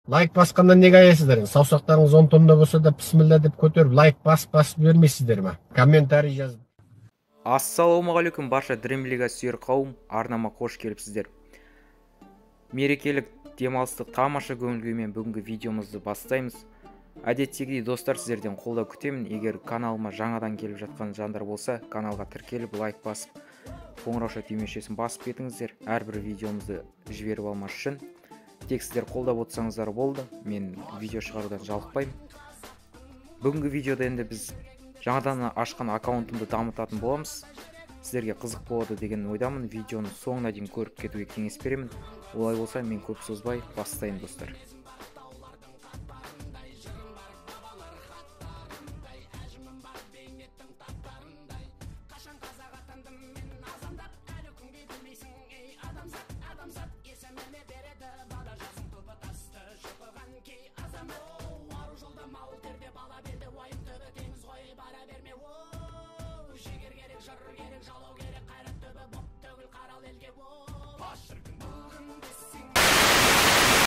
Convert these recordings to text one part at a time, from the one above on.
Лайк басқандан неге аясыздар? Саусақтарыңыз 10 тонна болса да бисмилля деп көтеріп, лайк басып бермейсіздер ма? Комментарий жазып. Ассалаумағалейкум барша Дремлига сүйер қауым, арнама қош келіпсіздер. Мерекелік демалыстық тамаша көңіл-күймен бүгінгі видеомызды бастаймыз. Әдеттегідей достар, сіздерден қолдау күтемін. Егер каналыма жаңадан келіп жатқан жандар болса, каналға тіркеліп, лайк басып, қоңырауша түймешесін басып кетіңіздер. Әрбір видеомызды жіберіп алмас үшін. Тек сіздер қолдап отырсаңыздар болды. Мен видео шығарудан жалықпаймын. Бүгінгі видеода енді біз жаңадан ашқан аккаунтымды дамытатын боламыз. Сіздерге қызық болады деген ойдамын. Видеоны соңына дейін көріп кетуге кеңес беремін. Олай болса, мен көп созбай бастайын достар.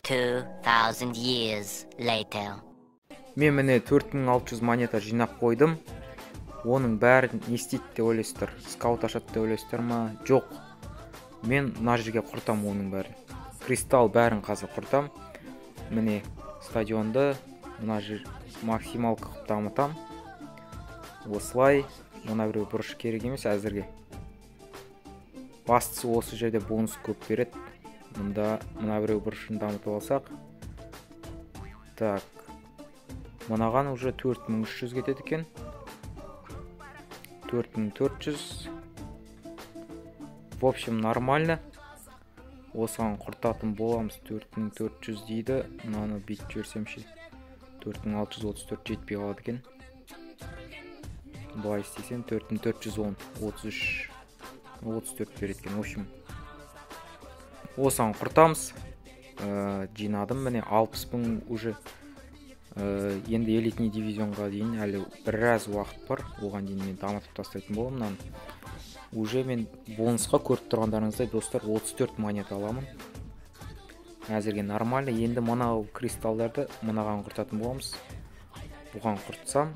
$2,000 years later. Мен міне 4600 монета жинап қойдым. Оның бәрін не істейді деп ойлайсыздар? Скаут ашады деп ойлайсыздар ма? Жоқ. Мен мына жерге құртам оның бәрін. Кристалл бәрін қазір құртам. Міне стадионды мына жер максимал қылып дамытам. Осылай, мына біреу бұрыш керек емес әзірге. Бастысы осы жерде бонус көп береді. Мұнда мына біреу бұрышын дамытып алсақ. Так. Мынаған уже 4300 кетеді екен. 4400. В общем, нормально. Осыған құртатын боламыз. 4400 дейді. Мынаны бүйтіп жіберсем ше. 4634 жетпей қалады екен. Былай істесем 4410, 33, 34 береді екен. В общем, осыған құртамыз. Жинадым, міне 60 000 уже. Енді элитный дивизионға дейін әлі біраз уақыт бар. Оған дейін мен дамытып тастайтын боламын. Уже мен бонусқа көріп тұрғандарыңыздай достар 34 монета аламын. Әзірге нормально. Енді мынау кристалдарды мынаған құртатын боламыз. Бұған құртсам,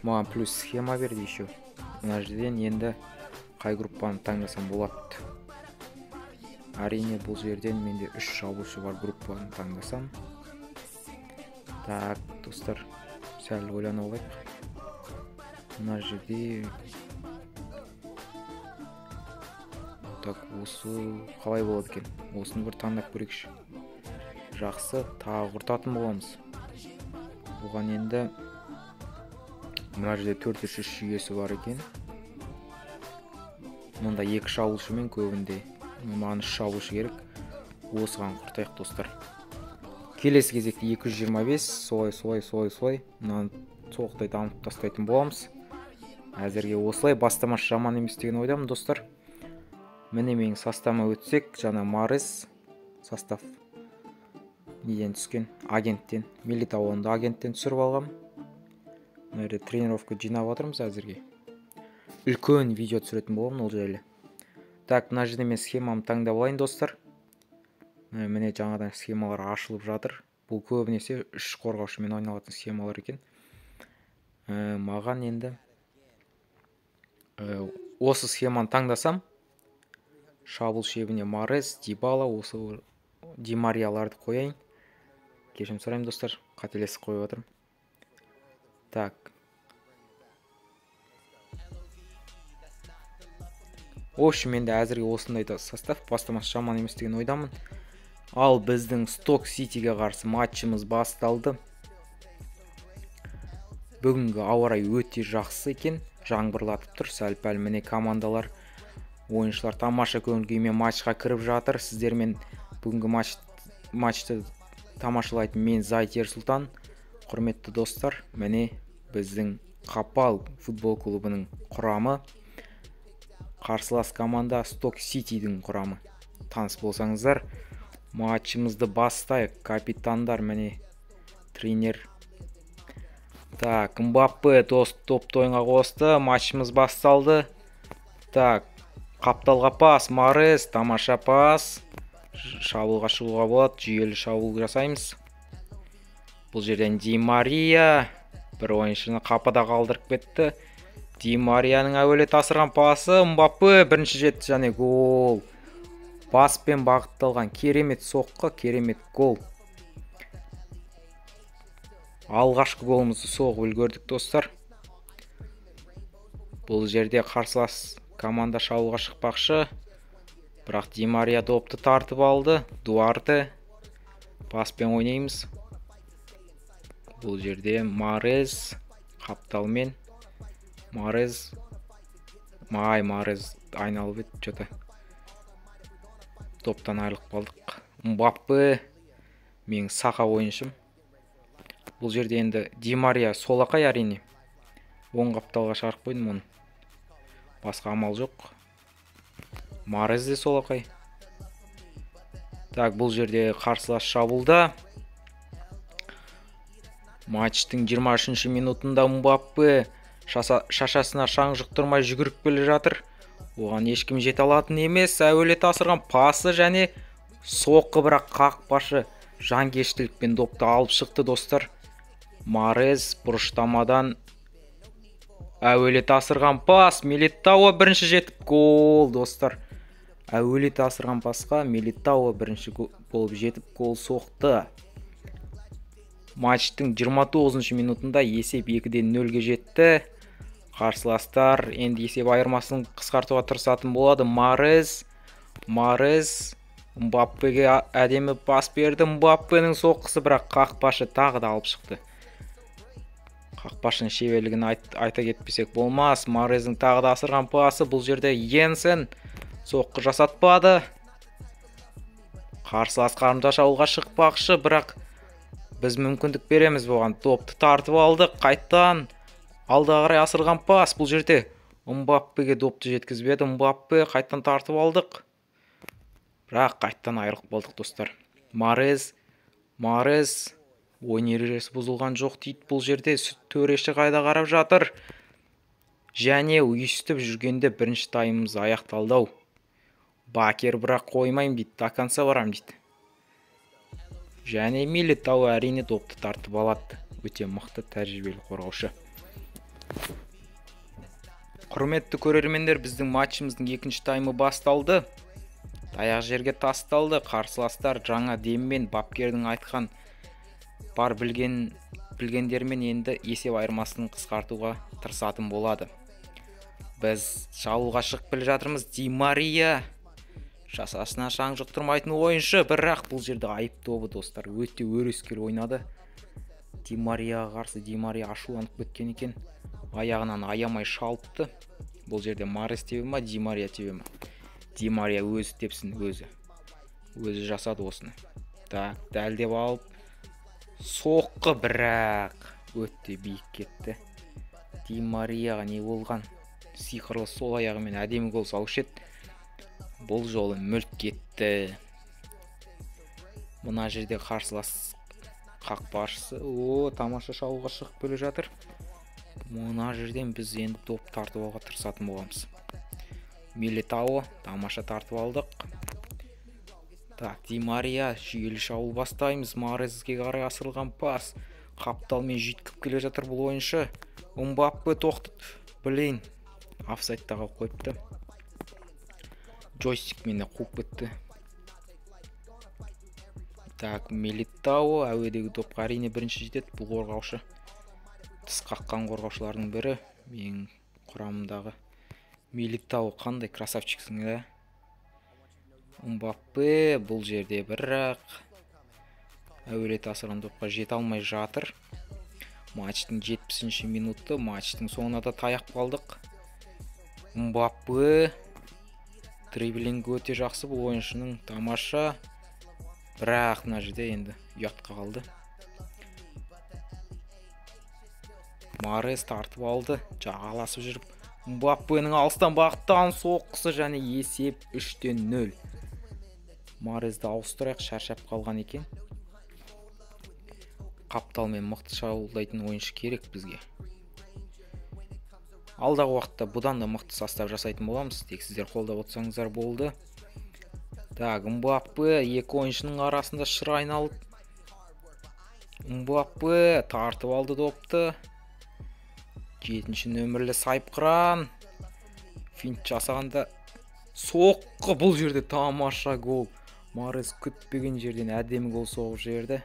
маған плюс схема берді еще. Мына жерден енді қай группаны таңдасам болады. Әрине бұл жерден менде 3 шабуылшы бар группаны таңдасам. Так, достар, сәл ойлана алайық. Мына жерде так, осы қалай болады екен? Осыны бір таңдап көрейікші. Жақсы, тағы құртатын боламыз. Бұған енді мына жерде 4-3 жүйесі бар екен. Мұнда 2 шабуылшымен көбінде. Маған 3 шабуылшы керек. Осыған құртайық достар. Келесі кезекте 225, солай. Мынаны соқтай дамытып тастайтын боламыз. Әзірге осылай, бастамашы жаман емес деген ойдамын достар. Міне менің составыма өтсек, жаңа Марес состав неден түскен? Агенттен. Милитауынды агенттен түсіріп алғам. Мына жерде тренировка жинап отырмыз әзірге. Үлкен видео түсіретін боламын ол жайлы. Так, мына жерде мен схемамды таңдап алайын достар. Міне жаңадан схемалар ашылып жатыр. Бұл көбінесе 3 қорғаушымен ойналатын схемалар екен. Маған енді осы схеманы таңдасам, шабуыл шебіне Марес, Дибала, осы Димарияларды қояйын. Кешірім сұраймын достар, қателесіп қойып отырмын. Так. В общем, менде әзірге осындай да состав, бастамасы жаман емес деген ойдамын. Ал біздің Сток Ситиге қарсы матчымыз басталды. Бүгінгі ауа райы өте жақсы екен. Жаңбырлатып тұр, сәл-пәл міне командалар, ойыншылар тамаша көңіл-күймен матчқа кіріп жатыр. Сіздермен бүгінгі матчты тамашалайтын мен Зайтер Сұлтан. Құрметті достар, міне біздің Қапал футбол клубының құрамы. Қарсылас команда Сток Ситидің құрамы. Таныс болсаңыздар, матчымызды бастайық. Капитандар, міне тренер. Так, Мбаппе топты ойынға қосты. Матчымыз басталды. Так, Қапталға пас, Марес, тамаша пас. Шабуылға шығуға болады, жүйелі шабуыл жасаймыз. Бұл жерден Ди Мария бір ойыншыны қапыда қалдырып кетті. Ди Марияның әуелет асырған пасы, Мбаппе бірінші жетті және гол. Баспен бағытталған керемет соққы, керемет гол. Алғашқы голымызды соғып үлгердік достар. Бұл жерде қарсылас команда шабуылға шықпақшы. Бірақ Ди Мария допты тартып алды. Дуарте паспен ойнаймыз. Бұл жерде Марез қапталмен. Марез айналып еді что-то. Топтан айырылып қалдық. Мбаппе менің сақа ойыншым. Бұл жерде енді Ди Мария солақай әрине. Оң қапталға шығарып қойдым оны. Басқа амал жоқ. Марез де солақай. Так, бұл жерде қарсылас шабуылда. Матчтың 23-ші минутында Мбаппе шашасына шаң жұқтырмай жүгіріп келе жатыр. Оған ешкім жете алатын емес. Әуелет асырған пасы және соққы, бірақ қақпашы жанкештілікпен допты алып шықты достар. Марез бұрыштамадан әуелет асырған пас, Милитао бірінші жетіп гол достар. Әуелет асырған пасқа Милитао бірінші болып жетіп гол соқты. Матчтың 29-ші минутында есеп 2-0-ге жетті. Қарсыластар енді есеп айырмасын қысқартуға тырысатын болады. Марез Мбаппеге әдемі пас берді. Мбаппенің соққысы, бірақ қақпашы тағы да алып шықты. Қақпашының шеберлігін айта кетпесек болмас. Марездің тағы да асырған пасы. Бұл жерде Йенсен соққы жасатпады. Қарсылас қарымта шабуылға шықпақшы, бірақ біз мүмкіндік береміз болған. Допты тартып алдық. Қайттан алға қарай асырған пас. Бұл жерде Мбаппеге допты жеткізбеді. Мбаппе қайттан тартып алдық. Бірақ қайттан айырылып болдық достар. Марез ойын ережесі бұзылған жоқ дейді. Бұл жерде төреші қайда қарап жатыр. Және үйістіп жүргенде бірінші таймымыз аяқталды. Бакер бірақ қоймайым дейді. До конца барам дейді. Және Милитао әрине допты тартып алады. Өте мықты тәжірибелі қорғаушы. Құрметті көрермендер, біздің матчымыздың екінші таймы басталды. Аяқ жерге тасталды. Қарсыластар жаңа деммен бапкердің айтқан бар білгендермен енді есеп айырмасын қысқартуға тырысатын болады. Біз шабуылға шығып келе жатырмыз. Ди Мария шашасына шаң жұқтырмайтын ойыншы, бірақ бұл жерде айып добы достар. Өте өрескел ойнады. Ди Марияға қарсы Ди Мария ашуланып кеткен екен. Аяғынан аямай шалыпты. Бұл жерде Марез тебе ма, Ди Мария тебе ма? Ди Мария өзі тепсін, өзі жасады осыны. Так, дәлдеп алып соққы, бірақ өте биік кетті. Ди Марияға не болған? Сиқырлы сол аяғымен әдемі гол салушы еді. Бұл жолы мүлт кетті. Мына жерде қарсылас қақпашысы тамаша шабуылға шығып келе жатыр. Мына жерден біз енді доп тартып алуға тырысатын боламыз. Милитао тамаша тартып алдық. Так, Ди Мария жүйелі шабуыл бастаймыз. Марезге қарай асырылған пас. Қапталмен жүйткіп келе жатыр бұл ойыншы. Мбаппе тоқтып. Блин, офсайдтаға қойыпты. Джойстик мені қуып кетті. Так, Милитао әуедегі допқа әрине бірінші жетеді. Бұл қорғаушы. Тыс қаққан қорғаушылардың бірі. Менің құрамымдағы Милитао қандай красавчиксің, да? Мбаппе бұл жерде бірақ әуелет асырған допқа жете алмай жатыр. Матчтың 70-ші минуты, матчтың соңына да таяқ қалдық. Мбаппе дриблинг өте жақсы бұл ойыншының, тамаша. Бірақ мына жерде енді ұятқа қалды. Марез тартып алды, жағаласып жүріп. Мбаппенің алыстан бағыттан соққысы және есеп 3-0. Марезді ауыстырайық, шаршап қалған екен. Қапталмен мықты шабуылдайтын ойыншы керек бізге. Алдағы уақытта бұдан да мықты состав жасайтын боламыз. Тек сіздер қолдап отырсаңыздар болды. Так, Мбаппе екі ойыншының арасында шыр айналып. Мбаппе тартып алды допты. 7-ші нөмірлі Сайыпқыран. Финт жасағанда соққы, бұл жерде тамаша гол. Марез күтпеген жерден әдемі гол соғып жіберді.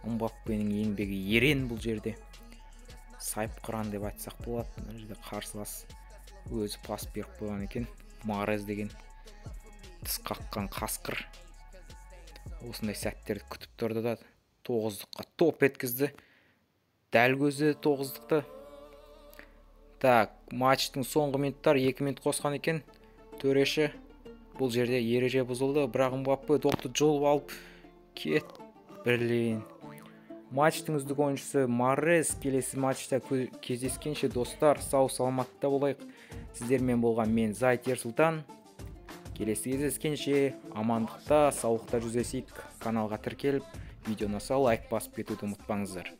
Мбаппенің еңбегі ерен бұл жерде. Сайыпқыран деп айтсақ болады. Бұл жерде қарсылас өзі пас беріп қойған екен. Марез деген тіс қаққан қасқыр. Осындай сәттерді күтіп тұрды да 9-дыққа топ еткізді. Дәл көзі 9-дықты. Так, матчтың соңғы минуттар 2 минут қосқан екен. Төреші бұл жерде ереже бұзылды. Бірақ Мбаппе допты жолып алып кет. Бірлейін. Матчтың үздік ойыншысы Марез. Келесі матчта кездескенше достар, сау саламатта болайық. Сіздермен болған мен Зайт Ерсұлтан. Келесі кездескенше амандықта, саулықта жүздесейік. Каналға тіркеліп, видеоны лайк басып кетуді ұмытпаңыздар.